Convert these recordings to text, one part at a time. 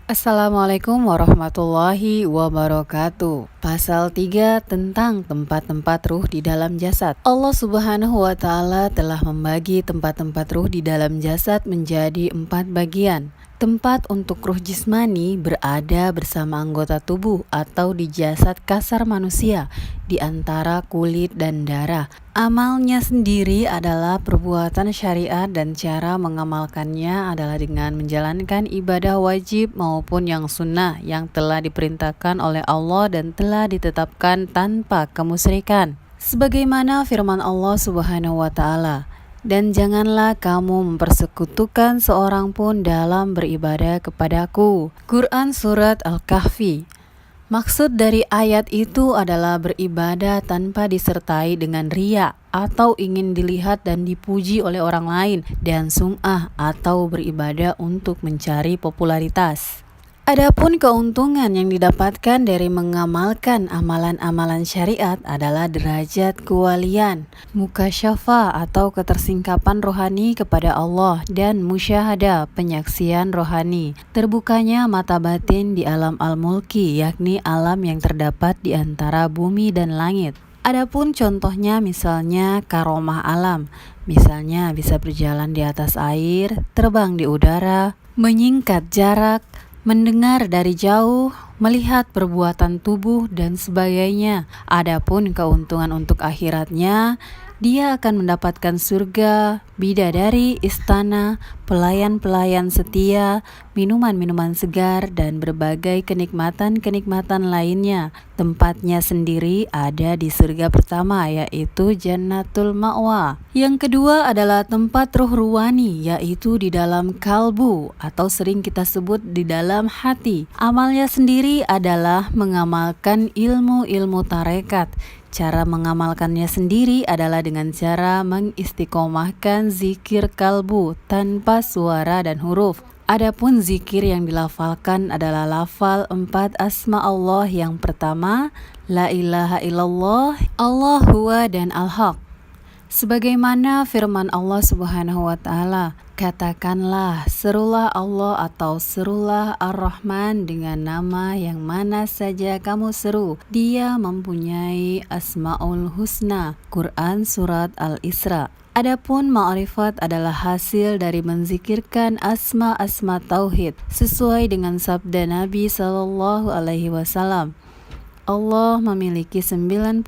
Assalamualaikum warahmatullahi wabarakatuh. Pasal 3 tentang tempat-tempat ruh di dalam jasad. Allah Subhanahu wa taala telah membagi tempat-tempat ruh di dalam jasad menjadi 4 bagian. Tempat untuk ruh jismani berada bersama anggota tubuh atau di jasad kasar manusia, di antara kulit dan darah. Amalnya sendiri adalah perbuatan syariat dan cara mengamalkannya adalah dengan menjalankan ibadah wajib maupun yang sunnah yang telah diperintahkan oleh Allah dan telah ditetapkan tanpa kemusyrikan. Sebagaimana firman Allah Subhanahu wa taala, dan janganlah kamu mempersekutukan seorang pun dalam beribadah kepadaku. Quran Surat Al-Kahfi. Maksud dari ayat itu adalah beribadah tanpa disertai dengan riya atau ingin dilihat dan dipuji oleh orang lain, dan sum'ah atau beribadah untuk mencari popularitas. Adapun keuntungan yang didapatkan dari mengamalkan amalan-amalan syariat adalah derajat kewalian, mukasyafah atau ketersingkapan rohani kepada Allah, dan musyahadah, penyaksian rohani, terbukanya mata batin di alam al-mulki, yakni alam yang terdapat di antara bumi dan langit. Adapun contohnya misalnya karomah alam, misalnya bisa berjalan di atas air, terbang di udara, menyingkat jarak, mendengar dari jauh, melihat perbuatan tubuh, dan sebagainya. Adapun keuntungan untuk akhiratnya, dia akan mendapatkan surga, bidadari, istana, pelayan-pelayan setia, minuman-minuman segar, dan berbagai kenikmatan-kenikmatan lainnya. Tempatnya sendiri ada di surga pertama, yaitu Jannatul Ma'wa. Yang kedua adalah tempat ruh ruwani, yaitu di dalam kalbu atau sering kita sebut di dalam hati. Amalnya sendiri adalah mengamalkan ilmu-ilmu tarekat. Cara mengamalkannya sendiri adalah dengan cara mengistiqomahkan zikir kalbu tanpa suara dan huruf. Adapun zikir yang dilafalkan adalah lafal 4 asma Allah. Yang pertama, La ilaha illallah, Allah huwa dan al-haq. Sebagaimana firman Allah Subhanahu wa taala, katakanlah, serulah Allah atau serulah Ar-Rahman dengan nama yang mana saja kamu seru. Dia mempunyai Asmaul Husna. Quran Surat Al-Isra. Adapun ma'rifat adalah hasil dari menzikirkan asma-asma tauhid sesuai dengan sabda Nabi sallallahu alaihi wasallam. Allah memiliki 99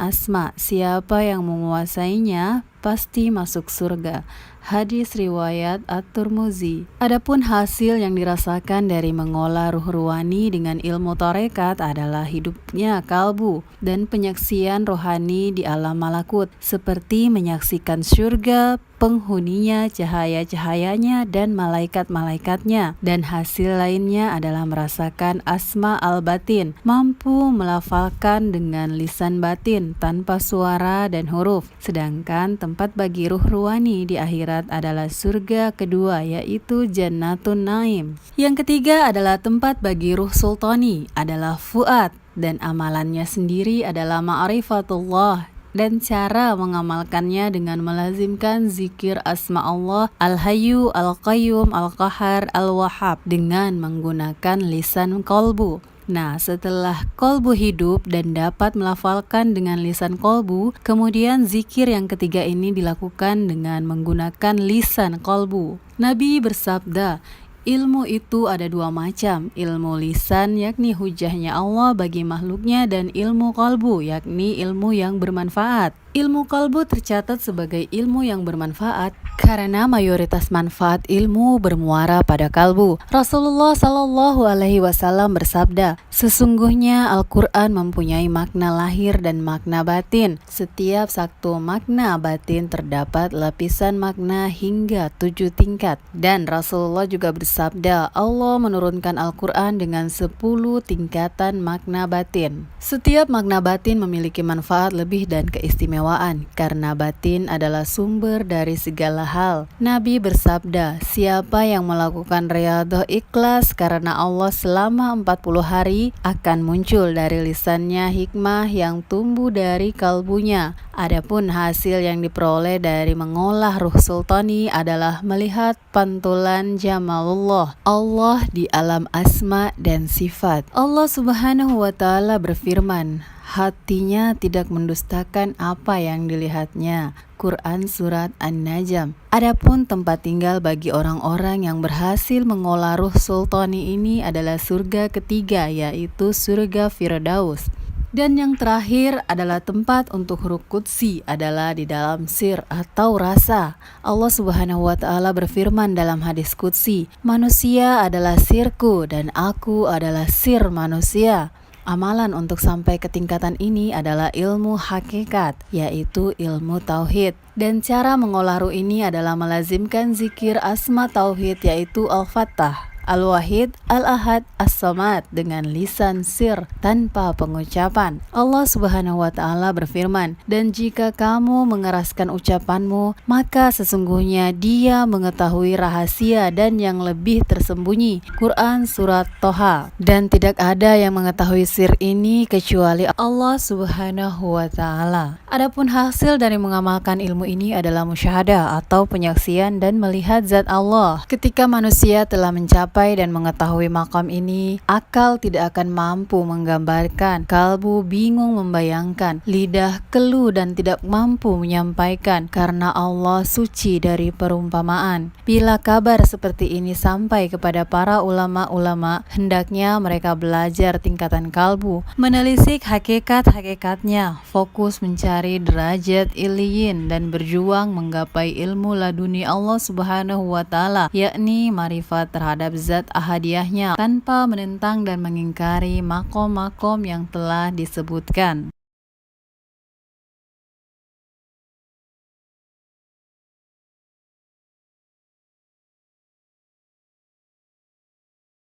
asma. Siapa yang menguasainya pasti masuk surga. Hadis riwayat At-Tirmidzi. Adapun hasil yang dirasakan dari mengolah ruh ruwani dengan ilmu tarekat adalah hidupnya kalbu dan penyaksian rohani di alam malakut, seperti menyaksikan surga, penghuninya, cahaya-cahayanya, dan malaikat-malaikatnya. Dan hasil lainnya adalah merasakan asma al-batin, mampu melafalkan dengan lisan batin tanpa suara dan huruf. Sedangkan tempat bagi ruh ruwani di akhirat adalah surga kedua, yaitu Jannatun Naim. Yang ketiga adalah tempat bagi ruh sultani, adalah fuad, dan amalannya sendiri adalah ma'rifatullah, dan cara mengamalkannya dengan melazimkan zikir asma Allah Al-Hayyu, Al-Qayyum, Al-Qahar, Al-Wahhab dengan menggunakan lisan kolbu. Nah, setelah kolbu hidup dan dapat melafalkan dengan lisan kolbu, kemudian zikir yang ketiga ini dilakukan dengan menggunakan lisan kolbu. Nabi bersabda, ilmu itu ada 2 macam, ilmu lisan yakni hujahnya Allah bagi makhluknya, dan ilmu kalbu yakni ilmu yang bermanfaat. Ilmu kalbu tercatat sebagai ilmu yang bermanfaat karena mayoritas manfaat ilmu bermuara pada kalbu. Rasulullah Shallallahu Alaihi Wasallam bersabda, sesungguhnya Al-Quran mempunyai makna lahir dan makna batin. Setiap satu makna batin terdapat lapisan makna hingga 7 tingkat. Dan Rasulullah juga bersabda, Allah menurunkan Al-Quran dengan 10 tingkatan makna batin. Setiap makna batin memiliki manfaat lebih dan keistimewaan karena batin adalah sumber dari segala hal. Nabi bersabda, siapa yang melakukan riyadhah ikhlas karena Allah selama 40 hari akan muncul dari lisannya hikmah yang tumbuh dari kalbunya. Adapun hasil yang diperoleh dari mengolah ruh sultani adalah melihat pantulan Jamalullah Allah, Allah di alam asma dan sifat. Allah Subhanahu wa Ta'ala berfirman, hatinya tidak mendustakan apa yang dilihatnya. Quran Surat An-Najm. Adapun tempat tinggal bagi orang-orang yang berhasil mengolah ruh sultani ini adalah surga ketiga, yaitu surga Firdaus. Dan yang terakhir adalah tempat untuk huruf qudsi adalah di dalam sir atau rasa. Allah Subhanahu wa Ta'ala berfirman dalam hadis qudsi, manusia adalah sirku dan aku adalah sir manusia. Amalan untuk sampai ke tingkatan ini adalah ilmu hakikat, yaitu ilmu tauhid. Dan cara mengolah ruh ini adalah melazimkan zikir asma tauhid, yaitu Al-Fattah, Al-Wahid, Al-Ahad, As-Samad dengan lisan sir tanpa pengucapan. Allah Subhanahu wa Ta'ala berfirman, dan jika kamu mengeraskan ucapanmu, maka sesungguhnya Dia mengetahui rahasia dan yang lebih tersembunyi. Quran Surat Toha. Dan tidak ada yang mengetahui sir ini kecuali Allah Subhanahu wa Ta'ala. Adapun hasil dari mengamalkan ilmu ini adalah musyahadah atau penyaksian dan melihat zat Allah. Ketika manusia telah mencapai dan mengetahui makam ini, akal tidak akan mampu menggambarkan, kalbu bingung membayangkan, lidah keluh dan tidak mampu menyampaikan karena Allah suci dari perumpamaan. Bila kabar seperti ini sampai kepada para ulama-ulama, hendaknya mereka belajar tingkatan kalbu, menelisik hakikat-hakikatnya, fokus mencari derajat iliyin dan berjuang menggapai ilmu laduni Allah Subhanahu wa Ta'ala, yakni marifat terhadap zat ahadiyahnya tanpa menentang dan mengingkari makom-makom yang telah disebutkan.